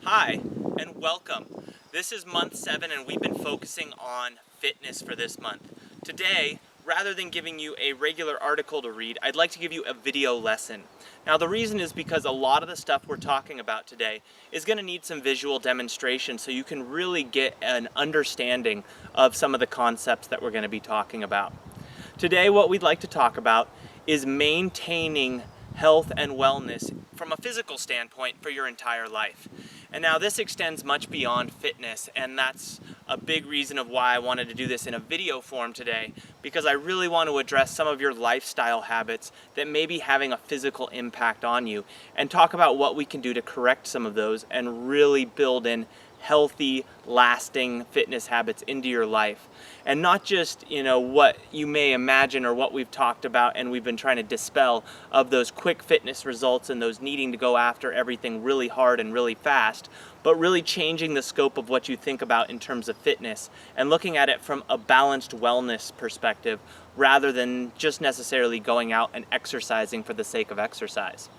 Hi, and welcome. This is month 7, and we've been focusing on fitness for this month. Today, rather than giving you a regular article to read, I'd like to give you a video lesson. Now, the reason is because a lot of the stuff we're talking about today is going to need some visual demonstration so you can really get an understanding of some of the concepts that we're going to be talking about. Today, what we'd like to talk about is maintaining health and wellness from a physical standpoint for your entire life. And now this extends much beyond fitness, and that's a big reason of why I wanted to do this in a video form today, because I really want to address some of your lifestyle habits that may be having a physical impact on you, and talk about what we can do to correct some of those and really build in healthy, lasting fitness habits into your life. And not just, what you may imagine or what we've talked about and we've been trying to dispel of those quick fitness results and those needing to go after everything really hard and really fast, but really changing the scope of what you think about in terms of fitness and looking at it from a balanced wellness perspective rather than just necessarily going out and exercising for the sake of exercise.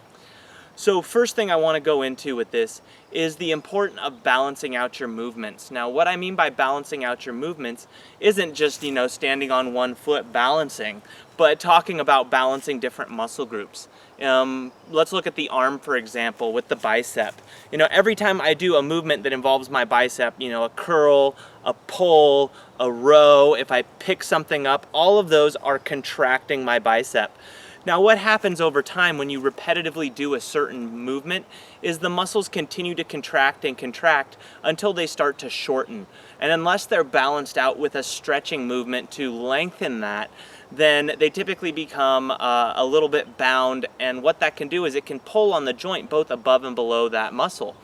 So first thing I want to go into with this is the importance of balancing out your movements. Now, what I mean by balancing out your movements isn't just, standing on one foot balancing, but talking about balancing different muscle groups. Let's look at the arm, for example, with the bicep. Every time I do a movement that involves my bicep, a curl, a pull, a row, if I pick something up, all of those are contracting my bicep. Now, what happens over time when you repetitively do a certain movement is the muscles continue to contract and contract until they start to shorten. And unless they're balanced out with a stretching movement to lengthen that, then they typically become a little bit bound. And what that can do is it can pull on the joint both above and below that muscle.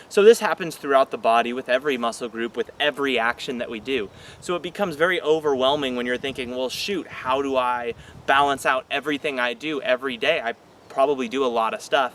So this happens throughout the body with every muscle group, with every action that we do. So it becomes very overwhelming when you're thinking, well, shoot, how do I balance out everything I do every day? I probably do a lot of stuff.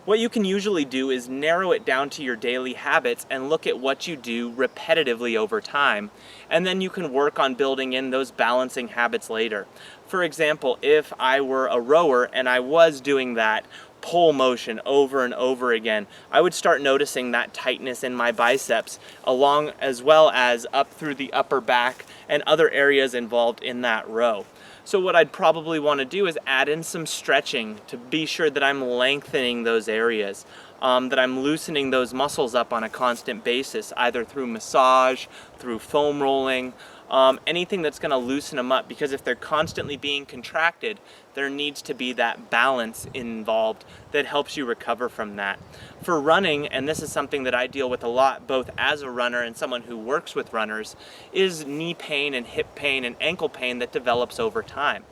What you can usually do is narrow it down to your daily habits and look at what you do repetitively over time. And then you can work on building in those balancing habits later. For example, if I were a rower and I was doing that pull motion over and over again, I would start noticing that tightness in my biceps, along as well as up through the upper back and other areas involved in that row. So what I'd probably want to do is add in some stretching to be sure that I'm lengthening those areas, that I'm loosening those muscles up on a constant basis, either through massage, through foam rolling, anything that's going to loosen them up, because if they're constantly being contracted, there needs to be that balance involved that helps you recover from that. For running, and this is something that I deal with a lot, both as a runner and someone who works with runners, is knee pain and hip pain and ankle pain that develops over time.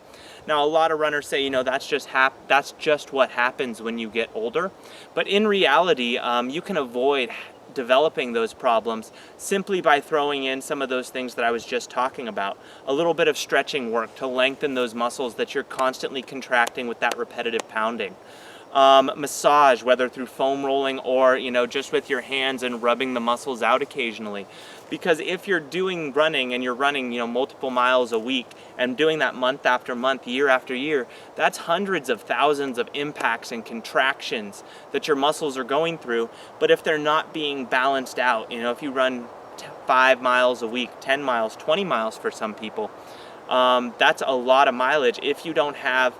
Now, a lot of runners say, that's just what happens when you get older. But in reality, you can avoid developing those problems simply by throwing in some of those things that I was just talking about. A little bit of stretching work to lengthen those muscles that you're constantly contracting with that repetitive pounding. Massage, whether through foam rolling or, just with your hands and rubbing the muscles out occasionally. Because if you're doing running and you're running, multiple miles a week and doing that month after month, year after year, that's hundreds of thousands of impacts and contractions that your muscles are going through. But if they're not being balanced out, if you run 5 miles a week, 10 miles, 20 miles for some people, that's a lot of mileage. If you don't have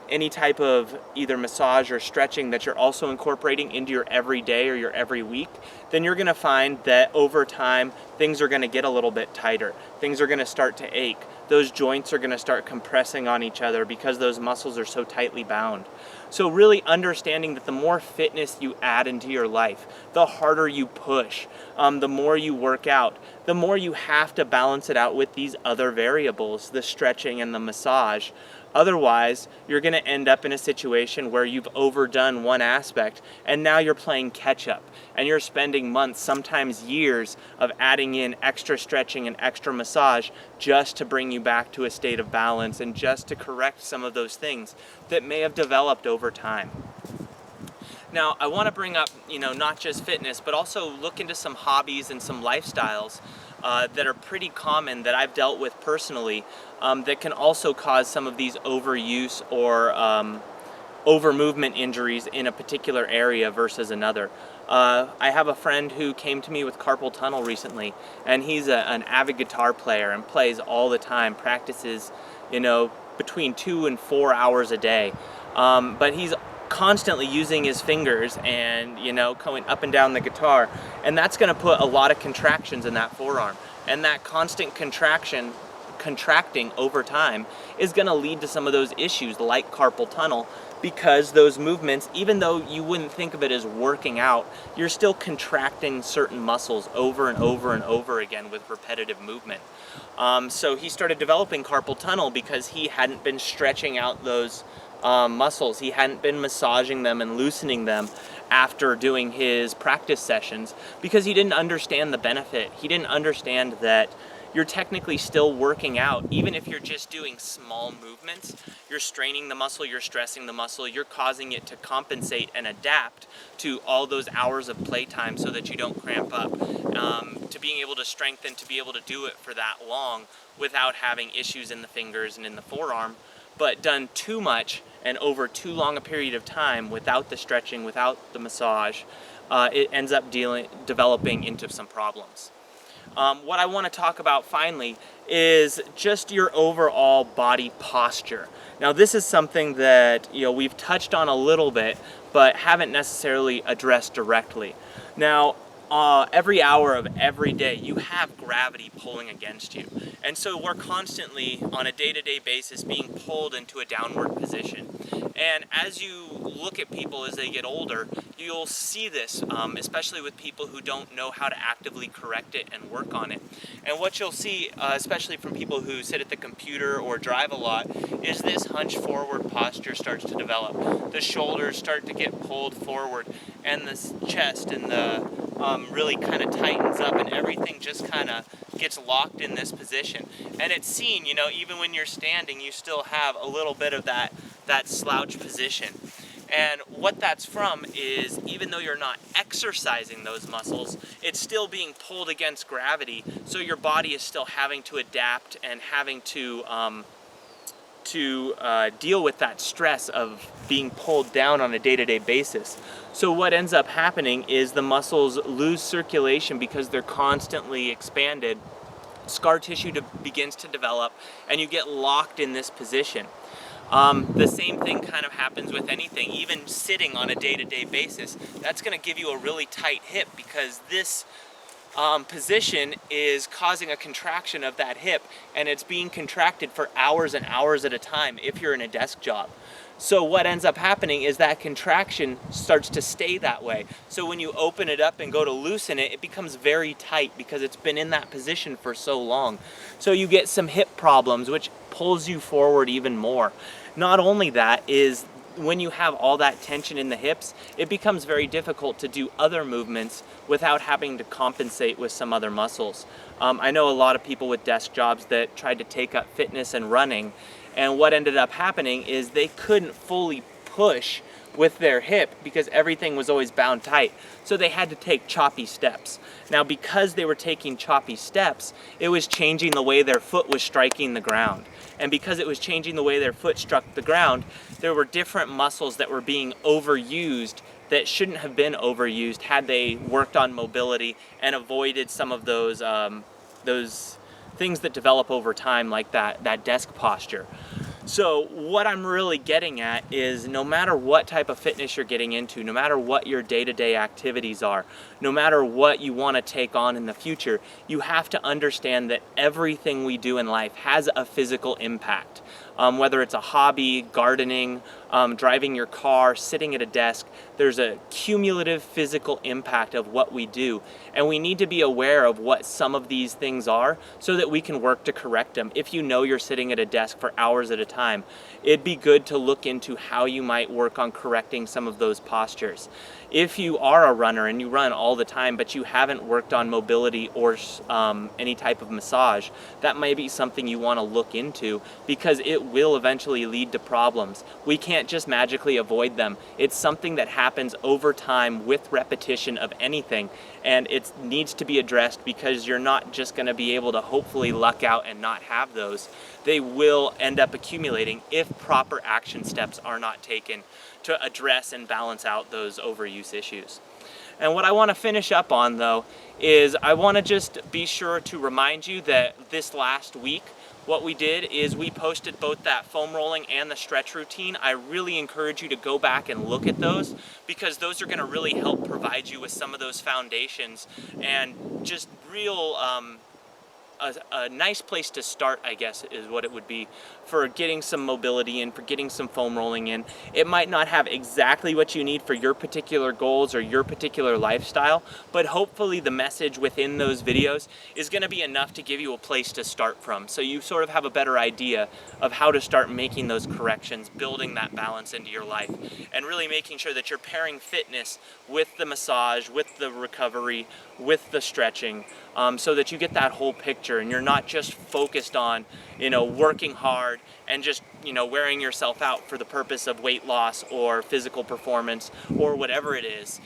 any type of either massage or stretching that you're also incorporating into your everyday or your every week, then you're going to find that over time things are going to get a little bit tighter. Things are going to start to ache. Those joints are going to start compressing on each other because those muscles are so tightly bound. So really understanding that the more fitness you add into your life, the harder you push, the more you work out, the more you have to balance it out with these other variables, the stretching and the massage. Otherwise, you're going to end up in a situation where you've overdone one aspect and now you're playing catch up and you're spending months, sometimes years, of adding in extra stretching and extra massage just to bring you back to a state of balance and just to correct some of those things that may have developed over time. Now, I want to bring up, not just fitness, but also look into some hobbies and some lifestyles that are pretty common that I've dealt with personally, that can also cause some of these overuse or over movement injuries in a particular area versus another. I have a friend who came to me with carpal tunnel recently, and he's an avid guitar player and plays all the time, practices, between 2 and 4 hours a day. But he's constantly using his fingers and, going up and down the guitar, and that's going to put a lot of contractions in that forearm. And that constant contracting over time is going to lead to some of those issues like carpal tunnel, because those movements, even though you wouldn't think of it as working out, you're still contracting certain muscles over and over and over again with repetitive movement. So he started developing carpal tunnel because he hadn't been stretching out those muscles. He hadn't been massaging them and loosening them after doing his practice sessions, because he didn't understand the benefit. He didn't understand that you're technically still working out. Even if you're just doing small movements, you're straining the muscle, you're stressing the muscle, you're causing it to compensate and adapt to all those hours of playtime so that you don't cramp up, to being able to strengthen, to be able to do it for that long without having issues in the fingers and in the forearm. But done too much and over too long a period of time without the stretching, without the massage, it ends up developing into some problems. What I want to talk about finally is just your overall body posture. Now, this is something that we've touched on a little bit, but haven't necessarily addressed directly. Now, every hour of every day, you have gravity pulling against you. And so we're constantly, on a day-to-day basis, being pulled into a downward position. And as you look at people as they get older, you'll see this, especially with people who don't know how to actively correct it and work on it. And what you'll see, especially from people who sit at the computer or drive a lot, is this hunch forward posture starts to develop. The shoulders start to get pulled forward, and the chest and the really kind of tightens up, and everything just kind of gets locked in this position. And it's seen, even when you're standing, you still have a little bit of that slouch position. And what that's from is, even though you're not exercising those muscles, it's still being pulled against gravity, so your body is still having to adapt and having to deal with that stress of being pulled down on a day-to-day basis. So what ends up happening is the muscles lose circulation because they're constantly expanded. Scar tissue begins to develop, and you get locked in this position. The same thing kind of happens with anything, even sitting on a day-to-day basis. That's going to give you a really tight hip, because this position is causing a contraction of that hip, and it's being contracted for hours and hours at a time if you're in a desk job. So what ends up happening is that contraction starts to stay that way. So when you open it up and go to loosen it, it becomes very tight because it's been in that position for so long. So you get some hip problems, which pulls you forward even more. Not only that, is when you have all that tension in the hips, it becomes very difficult to do other movements without having to compensate with some other muscles. I know a lot of people with desk jobs that tried to take up fitness and running, and what ended up happening is they couldn't fully push with their hip because everything was always bound tight. So they had to take choppy steps. Now, because they were taking choppy steps, it was changing the way their foot was striking the ground. And because it was changing the way their foot struck the ground, there were different muscles that were being overused that shouldn't have been overused had they worked on mobility and avoided some of those things that develop over time, like that desk posture. So what I'm really getting at is, no matter what type of fitness you're getting into, no matter what your day-to-day activities are, no matter what you want to take on in the future, you have to understand that everything we do in life has a physical impact. Whether it's a hobby, gardening, driving your car, sitting at a desk, there's a cumulative physical impact of what we do. And we need to be aware of what some of these things are so that we can work to correct them. If you know you're sitting at a desk for hours at a time, it'd be good to look into how you might work on correcting some of those postures. If you are a runner and you run all the time, but you haven't worked on mobility or any type of massage, that might be something you want to look into, because it will eventually lead to problems. We can't just magically avoid them. It's something that happens over time with repetition of anything, and it needs to be addressed, because you're not just going to be able to hopefully luck out and not have those. They will end up accumulating if proper action steps are not taken to address and balance out those overuse issues. And what I want to finish up on, though, is I want to just be sure to remind you that this last week, what we did is we posted both that foam rolling and the stretch routine. I really encourage you to go back and look at those, because those are going to really help provide you with some of those foundations and just real a nice place to start, I guess, is what it would be for getting some mobility in, for getting some foam rolling in. It might not have exactly what you need for your particular goals or your particular lifestyle, but hopefully the message within those videos is going to be enough to give you a place to start from, so you sort of have a better idea of how to start making those corrections, building that balance into your life, and really making sure that you're pairing fitness with the massage, with the recovery, with the stretching, so that you get that whole picture and you're not just focused on, working hard and just, wearing yourself out for the purpose of weight loss or physical performance or whatever it is.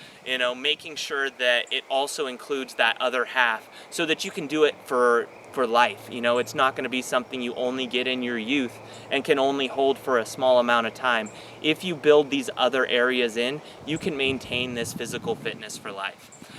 Making sure that it also includes that other half, so that you can do it for life. It's not going to be something you only get in your youth and can only hold for a small amount of time. If you build these other areas in, you can maintain this physical fitness for life.